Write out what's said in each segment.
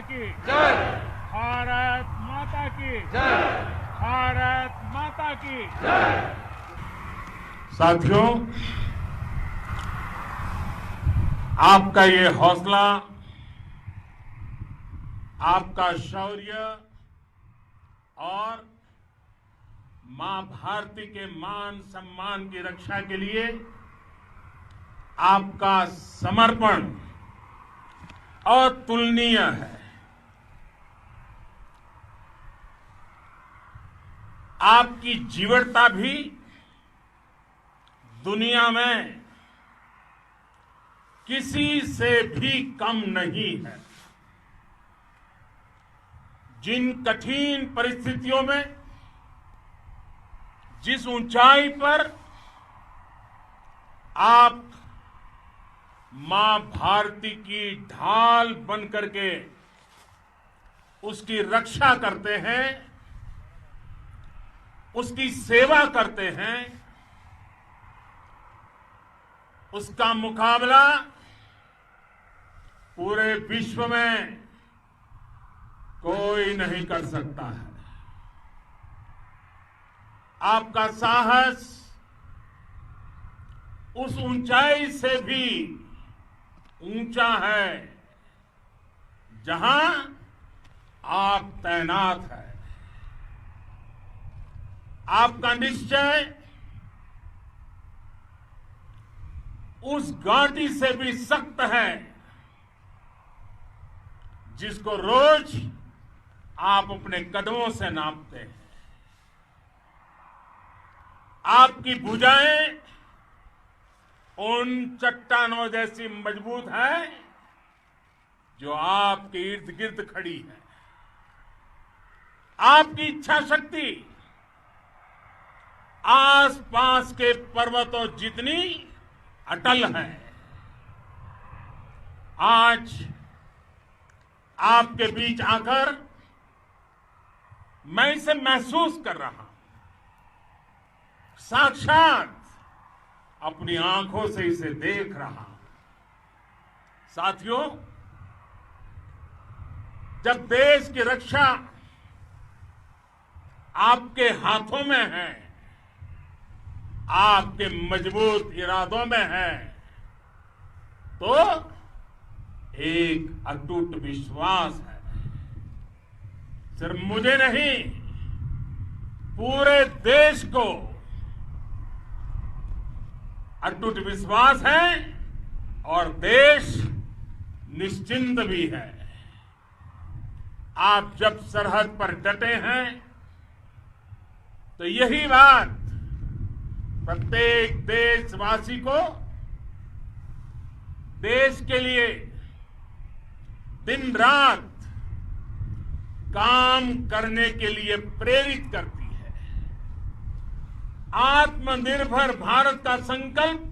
की जय। भारत माता की जय। भारत माता की जय। साथियों, आपका ये हौसला, आपका शौर्य और मां भारती के मान सम्मान की रक्षा के लिए आपका समर्पण अतुलनीय है। आपकी जीवटता भी दुनिया में किसी से भी कम नहीं है। जिन कठिन परिस्थितियों में, जिस ऊंचाई पर आप मां भारती की ढाल बन करके उसकी रक्षा करते हैं, उसकी सेवा करते हैं, उसका मुकाबला पूरे विश्व में कोई नहीं कर सकता है। आपका साहस उस ऊंचाई से भी ऊंचा है जहां आप तैनात हैं। आपका निश्चय उस घाटी से भी सख्त है जिसको रोज आप अपने कदमों से नापते हैं। आपकी भुजाएं उन चट्टानों जैसी मजबूत है जो आपके इर्द गिर्द खड़ी है। आपकी इच्छा शक्ति आसपास के पर्वतों जितनी अटल है। आज आपके बीच आकर मैं इसे महसूस कर रहा हूं, साक्षात अपनी आंखों से इसे देख रहा हूं। साथियों, जब देश की रक्षा आपके हाथों में है, आपके मजबूत इरादों में है, तो एक अटूट विश्वास है। सिर्फ मुझे नहीं, पूरे देश को अटूट विश्वास है और देश निश्चिंत भी है। आप जब सरहद पर डटे हैं तो यही बात प्रत्येक देशवासी को देश के लिए दिन रात काम करने के लिए प्रेरित करती है। आत्मनिर्भर भारत का संकल्प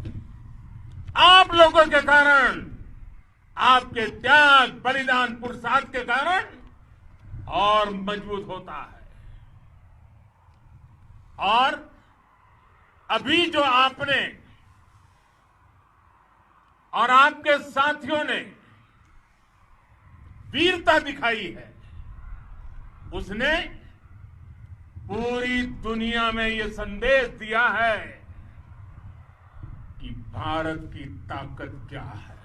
आप लोगों के कारण, आपके त्याग बलिदान पुरुषार्थ के कारण और मजबूत होता है। और अभी जो आपने और आपके साथियों ने वीरता दिखाई है, उसने पूरी दुनिया में यह संदेश दिया है कि भारत की ताकत क्या है।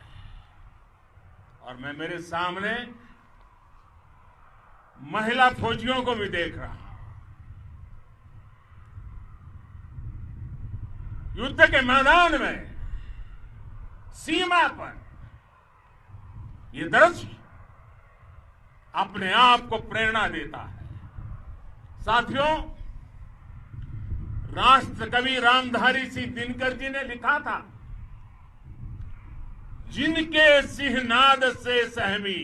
और मैं मेरे सामने महिला फौजियों को भी देख रहा हूं। युद्ध के मैदान में, सीमा पर यह दृश्य अपने आप को प्रेरणा देता है। साथियों, राष्ट्र कवि रामधारी सिंह दिनकर जी ने लिखा था, जिनके सिंहनाद से सहमी,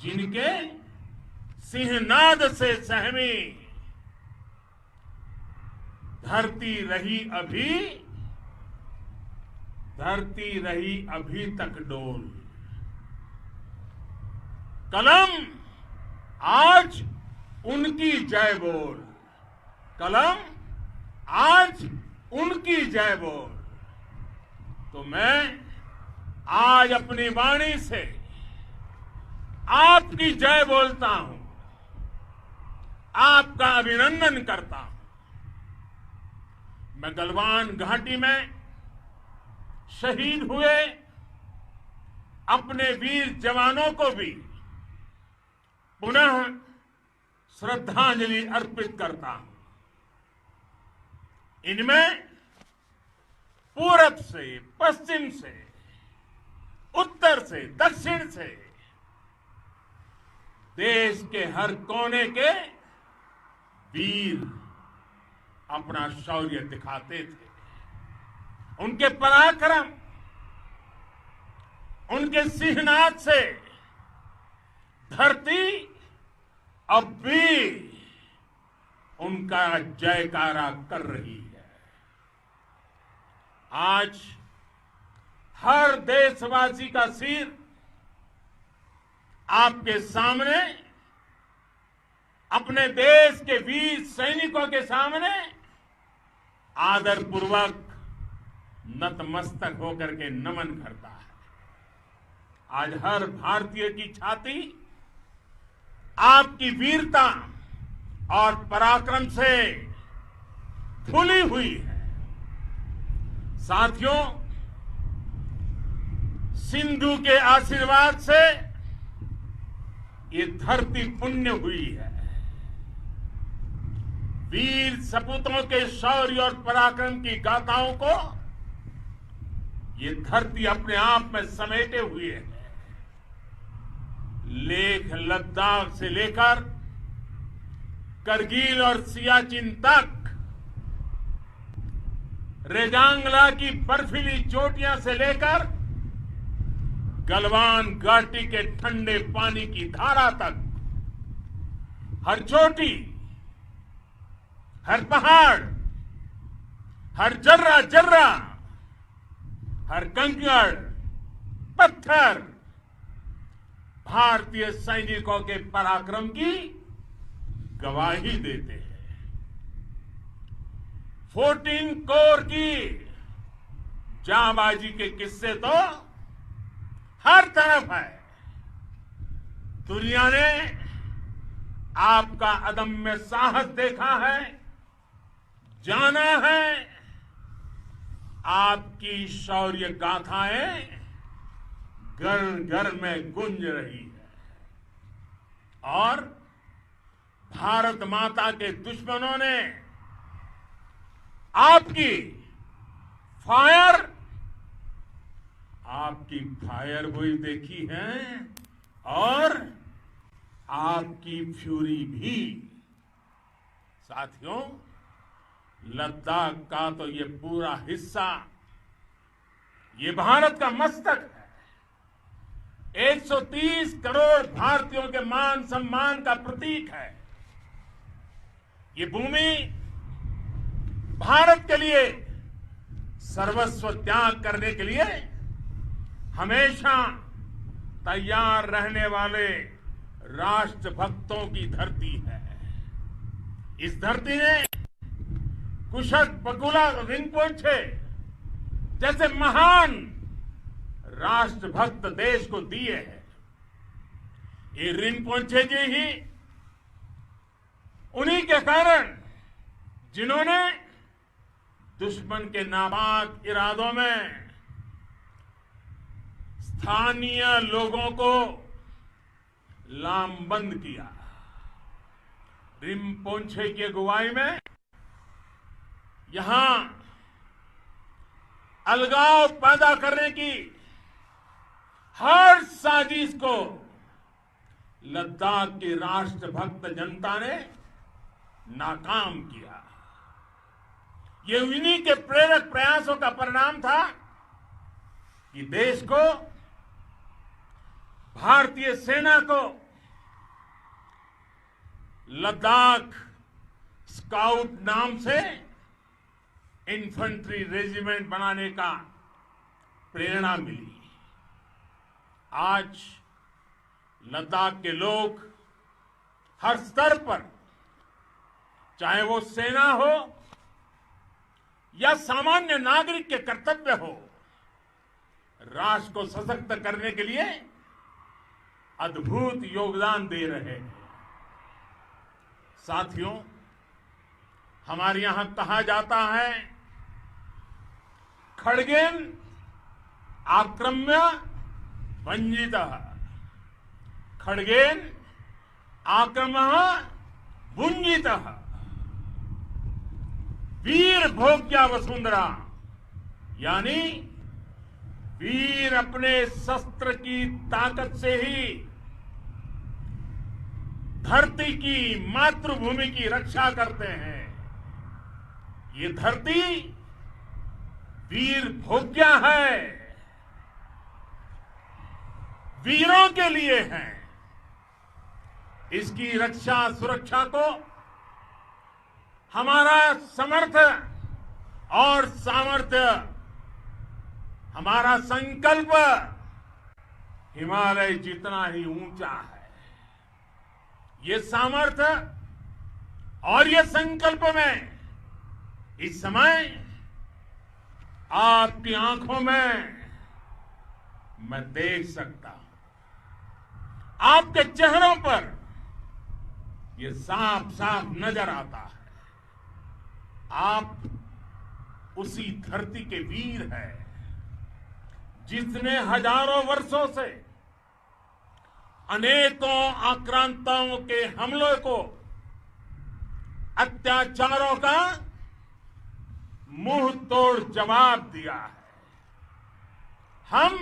जिनके सिंहनाद से सहमी, धरती रही अभी तक डोल। कलम आज उनकी जय बोल, कलम आज उनकी जय बोल। तो मैं आज अपनी वाणी से आपकी जय बोलता हूं, आपका अभिनंदन करता हूं। मैं गलवान घाटी में शहीद हुए अपने वीर जवानों को भी पुनः श्रद्धांजलि अर्पित करता हूं। इनमें पूरब से, पश्चिम से, उत्तर से, दक्षिण से देश के हर कोने के वीर अपना शौर्य दिखाते थे। उनके पराक्रम, उनके सिंहनाद से धरती अब भी उनका जयकारा कर रही है। आज हर देशवासी का सिर आपके सामने, अपने देश के वीर सैनिकों के सामने आदरपूर्वक नतमस्तक होकर के नमन करता है। आज हर भारतीय की छाती आपकी वीरता और पराक्रम से फूली हुई है। साथियों, सिंधु के आशीर्वाद से ये धरती पुण्य हुई है। वीर सपूतों के शौर्य और पराक्रम की गाथाओं को ये धरती अपने आप में समेटे हुए है। लेह लद्दाख से लेकर करगिल और सियाचिन तक, रेजांगला की बर्फीली चोटियां से लेकर गलवान घाटी के ठंडे पानी की धारा तक, हर चोटी, हर पहाड़, हर जर्रा जर्रा, हर कंकड़, पत्थर भारतीय सैनिकों के पराक्रम की गवाही देते हैं। 14 कोर की जांबाजी के किस्से तो हर तरफ है। दुनिया ने आपका अदम्य साहस देखा है, जाना है। आपकी शौर्य गाथाएं घर घर में गूंज रही है और भारत माता के दुश्मनों ने आपकी फायर हुई देखी है और आपकी फ्यूरी भी। साथियों, लद्दाख का तो ये पूरा हिस्सा ये भारत का मस्तक है। 130 करोड़ भारतीयों के मान सम्मान का प्रतीक है। ये भूमि भारत के लिए सर्वस्व त्याग करने के लिए हमेशा तैयार रहने वाले राष्ट्रभक्तों की धरती है। इस धरती ने कुशक बकुला रिम्पोचे जैसे महान राष्ट्रभक्त देश को दिए हैं। ये रिम्पोचे जी ही उन्हीं के कारण जिन्होंने दुश्मन के नापाक इरादों में स्थानीय लोगों को लामबंद किया। रिम्पोचे की अगुवाई में यहां अलगाव पैदा करने की हर साजिश को लद्दाख की राष्ट्रभक्त जनता ने नाकाम किया। ये इन्हीं के प्रेरक प्रयासों का परिणाम था कि देश को, भारतीय सेना को लद्दाख स्काउट नाम से इन्फेंट्री रेजिमेंट बनाने का प्रेरणा मिली। आज लद्दाख के लोग हर स्तर पर, चाहे वो सेना हो या सामान्य नागरिक के कर्तव्य हो, राष्ट्र को सशक्त करने के लिए अद्भुत योगदान दे रहे हैं। साथियों, हमारे यहां कहा जाता है, खड्गेन आक्रम्य भंजितः, खड्गेन आक्रम्य भुंजितः। वीर भोग्या वसुंधरा, यानी वीर अपने शस्त्र की ताकत से ही धरती की, मातृभूमि की रक्षा करते हैं। ये धरती वीर भोग्या है, वीरों के लिए है। इसकी रक्षा सुरक्षा को हमारा समर्थ और सामर्थ्य, हमारा संकल्प हिमालय जितना ही ऊंचा है। ये सामर्थ्य और ये संकल्प में इस समय आपकी आंखों में मैं देख सकता हूं, आपके चेहरों पर ये साफ साफ नजर आता है। आप उसी धरती के वीर हैं जिसने हजारों वर्षों से अनेकों आक्रांताओं के हमलों को, अत्याचारों का मुंह तोड़ जवाब दिया है। हम,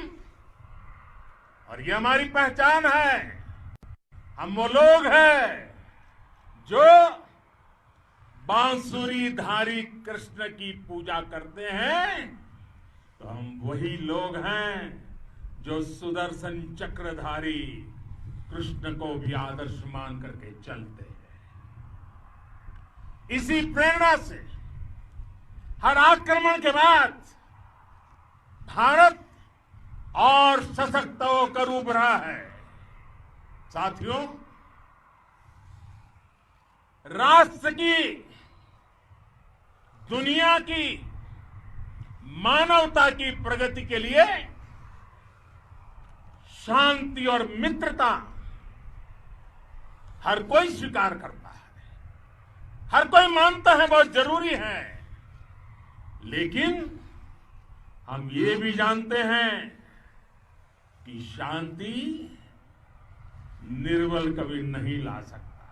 और ये हमारी पहचान है, हम वो लोग हैं जो बांसुरीधारी कृष्ण की पूजा करते हैं, तो हम वही लोग हैं जो सुदर्शन चक्रधारी कृष्ण को भी आदर्श मान करके चलते हैं। इसी प्रेरणा से हर आक्रमण के बाद भारत और सशक्त होकर उभरा है। साथियों, राष्ट्र की, दुनिया की, मानवता की प्रगति के लिए शांति और मित्रता हर कोई स्वीकार करता है, हर कोई मानता है बहुत जरूरी है। लेकिन हम ये भी जानते हैं कि शांति निर्बल कभी नहीं ला सकता।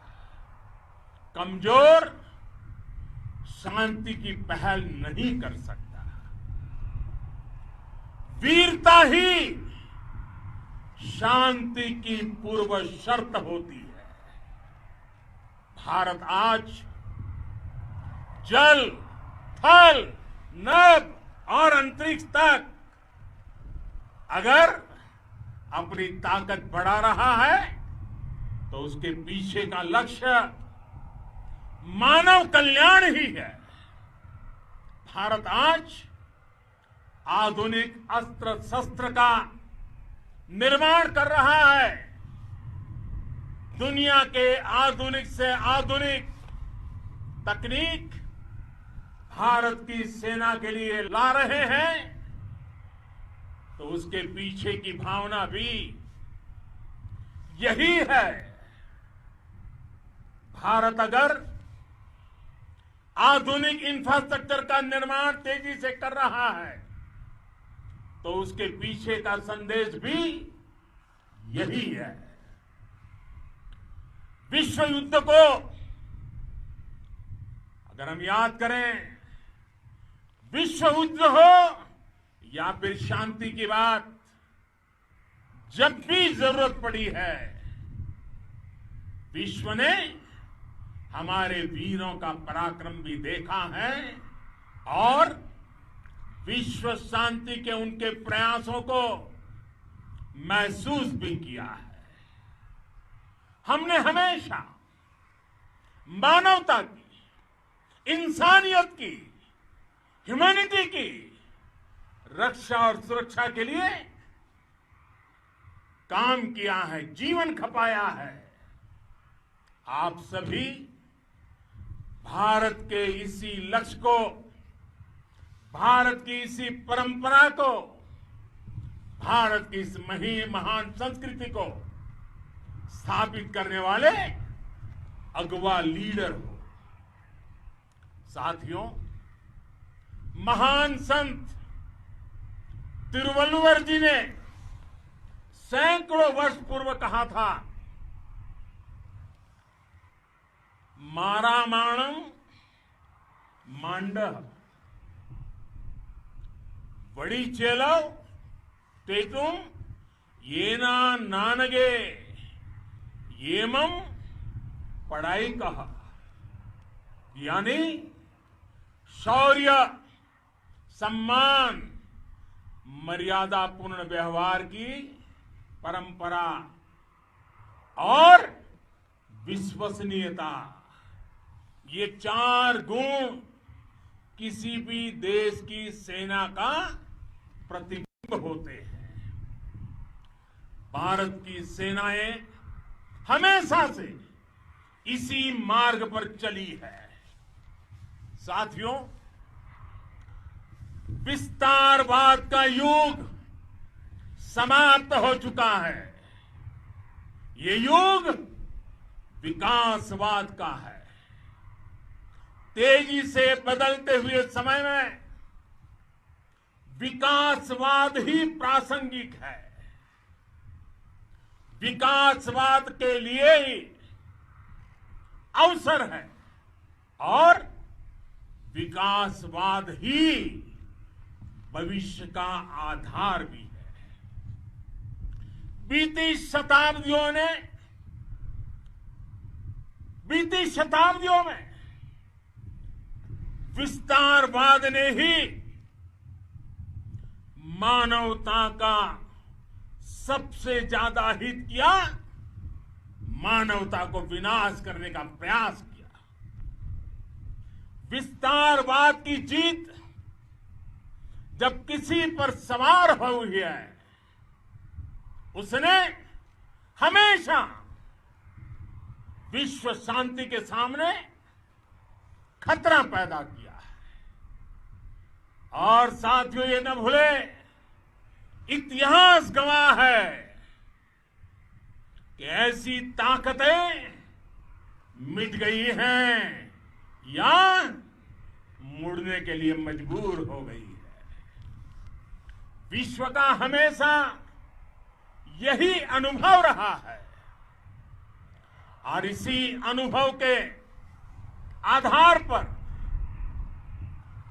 कमजोर शांति की पहल नहीं कर सकता। वीरता ही शांति की पूर्व शर्त होती है। भारत आज जल, थल, नभ और अंतरिक्ष तक अगर अपनी ताकत बढ़ा रहा है तो उसके पीछे का लक्ष्य मानव कल्याण ही है। भारत आज आधुनिक अस्त्र शस्त्र का निर्माण कर रहा है। दुनिया के आधुनिक से आधुनिक तकनीक भारत की सेना के लिए ला रहे हैं, तो उसके पीछे की भावना भी यही है। भारत अगर आधुनिक इंफ्रास्ट्रक्चर का निर्माण तेजी से कर रहा है तो उसके पीछे का संदेश भी यही है। विश्व युद्ध को अगर हम याद करें, विश्व युद्ध हो या फिर शांति की बात, जब भी जरूरत पड़ी है, विश्व ने हमारे वीरों का पराक्रम भी देखा है और विश्व शांति के उनके प्रयासों को महसूस भी किया है। हमने हमेशा मानवता की, इंसानियत की, ह्यूमैनिटी की रक्षा और सुरक्षा के लिए काम किया है, जीवन खपाया है। आप सभी भारत के इसी लक्ष्य को, भारत की इसी परंपरा को, भारत की इस महान संस्कृति को स्थापित करने वाले अगवा लीडर हो। साथियों, महान संत तिरुवल्लुवर जी ने सैकड़ों वर्ष पूर्व कहा था, मारामाणम मांडह वड़ी चेलव तेतुम येना नानगे येमम पढ़ाई कहा। यानी शौर्य, सम्मान, मर्यादापूर्ण व्यवहार की परंपरा और विश्वसनीयता, ये 4 गुण किसी भी देश की सेना का प्रतिबिंब होते हैं। भारत की सेनाएं हमेशा से इसी मार्ग पर चली है। साथियों, विस्तारवाद का युग समाप्त हो चुका है। ये युग विकासवाद का है। तेजी से बदलते हुए समय में विकासवाद ही प्रासंगिक है। विकासवाद के लिए ही अवसर है और विकासवाद ही भविष्य का आधार भी है। बीती शताब्दियों में विस्तारवाद ने ही मानवता का सबसे ज्यादा हित किया, मानवता को विनाश करने का प्रयास किया। विस्तारवाद की जीत जब किसी पर सवार हुई है, उसने हमेशा विश्व शांति के सामने खतरा पैदा किया है। और साथियों, ये न भूले, इतिहास गवाह है कि ऐसी ताकतें मिट गई हैं या मुड़ने के लिए मजबूर हो गई है। विश्व का हमेशा यही अनुभव रहा है और इसी अनुभव के आधार पर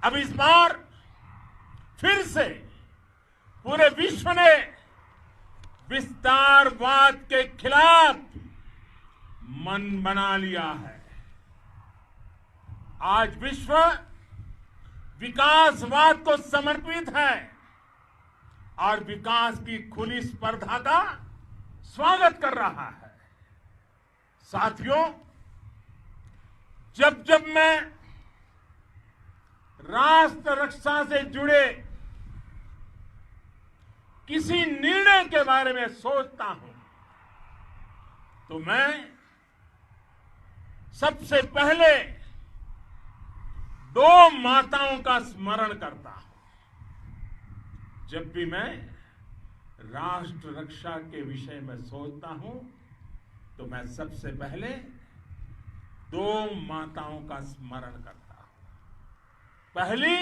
अब इस बार फिर से पूरे विश्व ने विस्तारवाद के खिलाफ मन बना लिया है। आज विश्व विकासवाद को समर्पित है और विकास की खुली स्पर्धा का स्वागत कर रहा है। साथियों, जब जब मैं राष्ट्र रक्षा से जुड़े किसी निर्णय के बारे में सोचता हूं, तो मैं सबसे पहले 2 माताओं का स्मरण करता हूं। जब भी मैं राष्ट्र रक्षा के विषय में सोचता हूं, तो मैं सबसे पहले 2 माताओं का स्मरण करता हूं। पहली,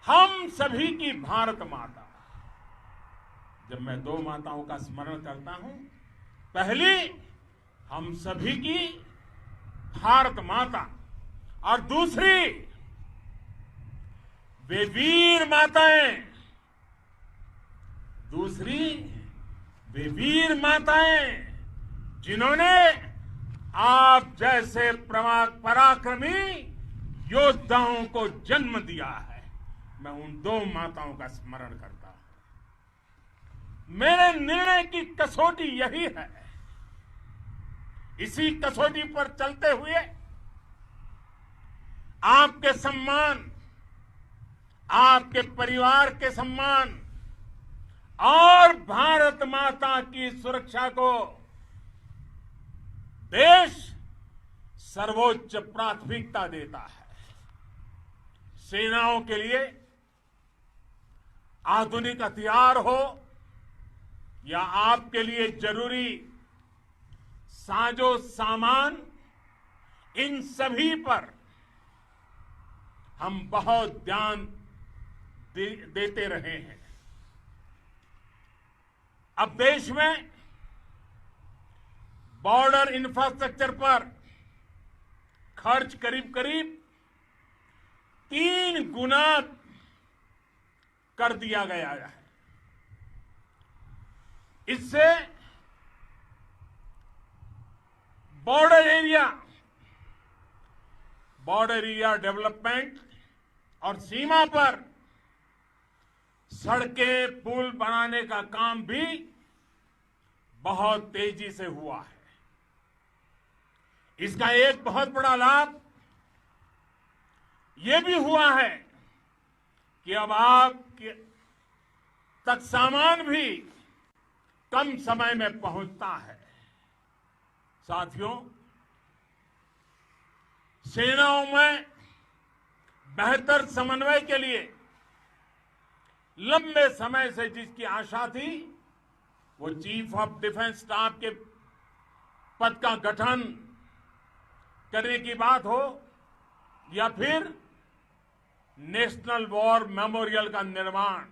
हम सभी की भारत माता। जब मैं 2 माताओं का स्मरण करता हूं, पहली हम सभी की भारत माता और दूसरी वे वीर माताएं, जिन्होंने आप जैसे पराक्रमी योद्धाओं को जन्म दिया है। मैं उन 2 माताओं का स्मरण करता हूं। मेरे निर्णय की कसौटी यही है। इसी कसौटी पर चलते हुए आपके सम्मान, आपके परिवार के सम्मान और भारत माता की सुरक्षा को देश सर्वोच्च प्राथमिकता देता है। सेनाओं के लिए आधुनिक हथियार हो या आपके लिए जरूरी साजो सामान, इन सभी पर हम बहुत ध्यान देते रहे हैं। अब देश में बॉर्डर इंफ्रास्ट्रक्चर पर खर्च करीब करीब 3 गुना कर दिया गया है। इससे बॉर्डर एरिया डेवलपमेंट और सीमा पर सड़कें पुल बनाने का काम भी बहुत तेजी से हुआ है। इसका एक बहुत बड़ा लाभ ये भी हुआ है कि अब आप तक सामान भी कम समय में पहुंचता है। साथियों, सेनाओं में बेहतर समन्वय के लिए लंबे समय से जिसकी आशा थी, वो चीफ ऑफ डिफेंस स्टाफ के पद का गठन करने की बात हो या फिर नेशनल वॉर मेमोरियल का निर्माण,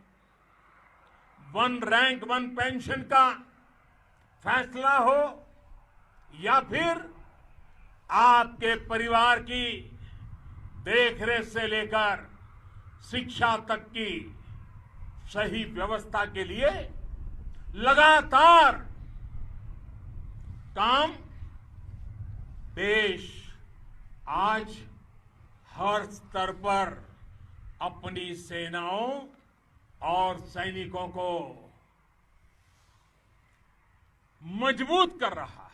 1 रैंक 1 पेंशन का फैसला हो या फिर आपके परिवार की देखरेख से लेकर शिक्षा तक की सही व्यवस्था के लिए लगातार काम, देश आज हर स्तर पर अपनी सेनाओं और सैनिकों को मजबूत कर रहा है।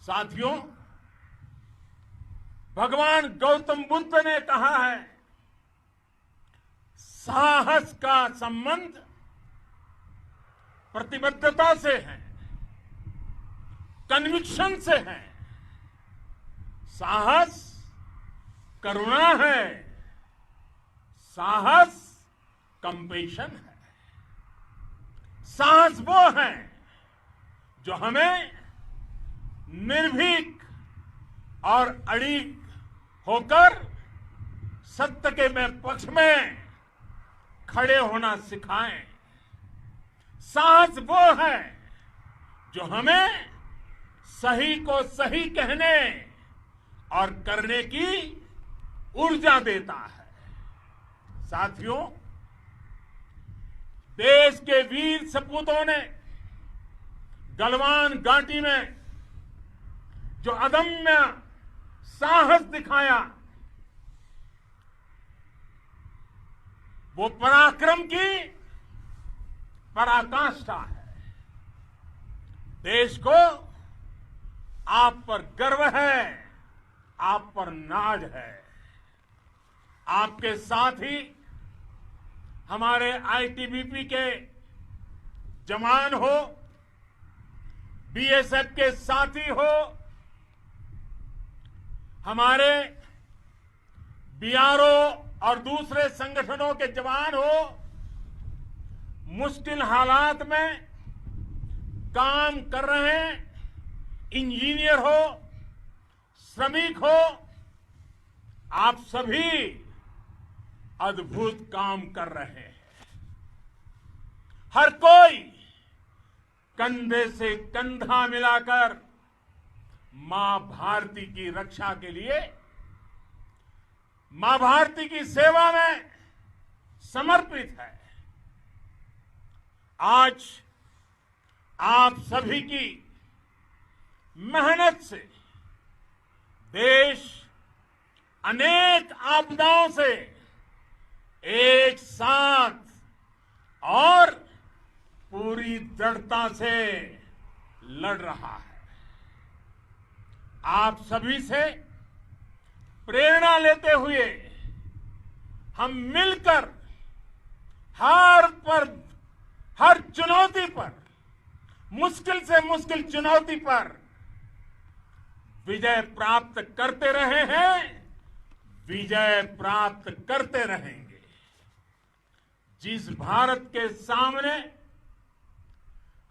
साथियों, भगवान गौतम बुद्ध ने कहा है, साहस का संबंध प्रतिबद्धता से है, कन्विक्शन से है। साहस करुणा है, साहस कंपेशन है। साहस वो है जो हमें निर्भीक और अड़िग होकर सत्य के पक्ष में खड़े होना सिखाएं। साहस वो है जो हमें सही को सही कहने और करने की ऊर्जा देता है। साथियों, देश के वीर सपूतों ने गलवान घाटी में जो अदम्य साहस दिखाया, वो पराक्रम की पराकाष्ठा है। देश को आप पर गर्व है, आप पर नाज है। आपके साथ ही हमारे आईटीबीपी के जवान हो, बीएसएफ के साथी हो, हमारे बीआरओ और दूसरे संगठनों के जवान हो, मुश्किल हालात में काम कर रहे हैं, इंजीनियर हो, श्रमिक हो, आप सभी अद्भुत काम कर रहे हैं। हर कोई कंधे से कंधा मिलाकर मां भारती की रक्षा के लिए, मां भारती की सेवा में समर्पित है। आज आप सभी की मेहनत से देश अनेक आपदाओं से एक साथ और पूरी दृढ़ता से लड़ रहा है। आप सभी से प्रेरणा लेते हुए हम मिलकर हर चुनौती पर, मुश्किल से मुश्किल चुनौती पर विजय प्राप्त करते रहे हैं, विजय प्राप्त करते रहेंगे। जिस भारत के सामने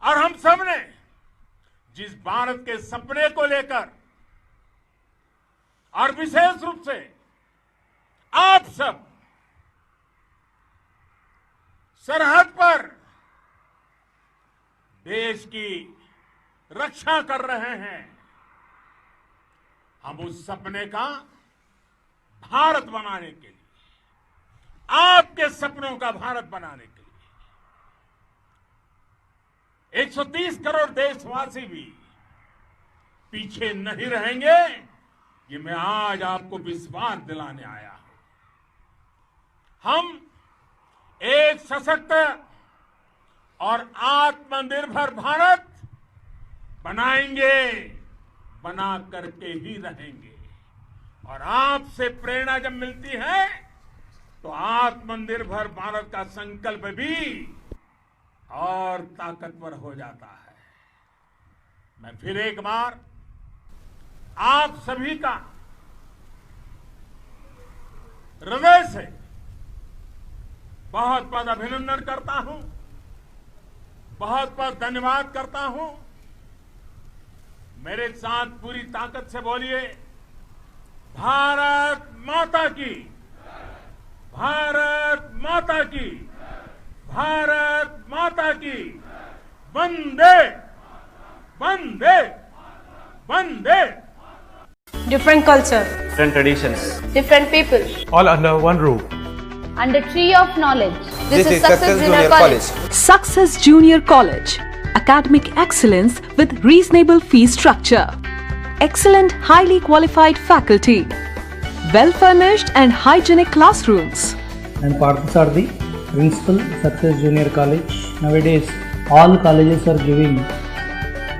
और हम सबने भारत के सपने को लेकर और विशेष रूप से आप सब सरहद पर देश की रक्षा कर रहे हैं। हम उस सपने का भारत बनाने के लिए, आपके सपनों का भारत बनाने के लिए 130 करोड़ देशवासी भी पीछे नहीं रहेंगे, ये मैं आज आपको विश्वास दिलाने आया हूं। हम एक सशक्त और आत्मनिर्भर भारत बनाएंगे, बना करके ही रहेंगे। और आपसे प्रेरणा जब मिलती है तो आत्मनिर्भर भारत का संकल्प भी और ताकतवर हो जाता है। मैं फिर एक बार आप सभी का हृदय से बहुत बहुत अभिनंदन करता हूं, बहुत बहुत धन्यवाद करता हूं। मेरे साथ पूरी ताकत से बोलिए, भारत माता की, भारत माता की, भारत माता की, वंदे वंदे वंदे। Different culture, different traditions, different people, all under one roof. under tree of knowledge. This is Success Junior College. Success Junior College. Academic excellence with reasonable fee structure. Excellent, highly qualified faculty. Well-furnished and hygienic classrooms. And Parthasarthi, Principal, Success Junior College. Nowadays, all colleges are giving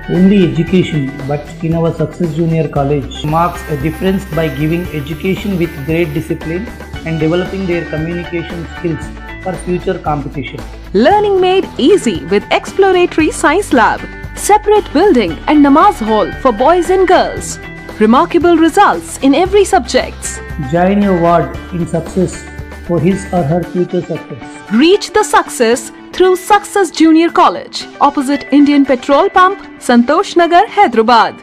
only education, but in our Success Junior College marks a difference by giving education with great discipline and developing their communication skills for future competition. Learning made easy with exploratory science lab, separate building and namaz hall for boys and girls. Remarkable results in every subject. Join your ward in success for his or her future success. Reach the success through Success Junior College, opposite Indian Petrol Pump, Santosh Nagar, Hyderabad.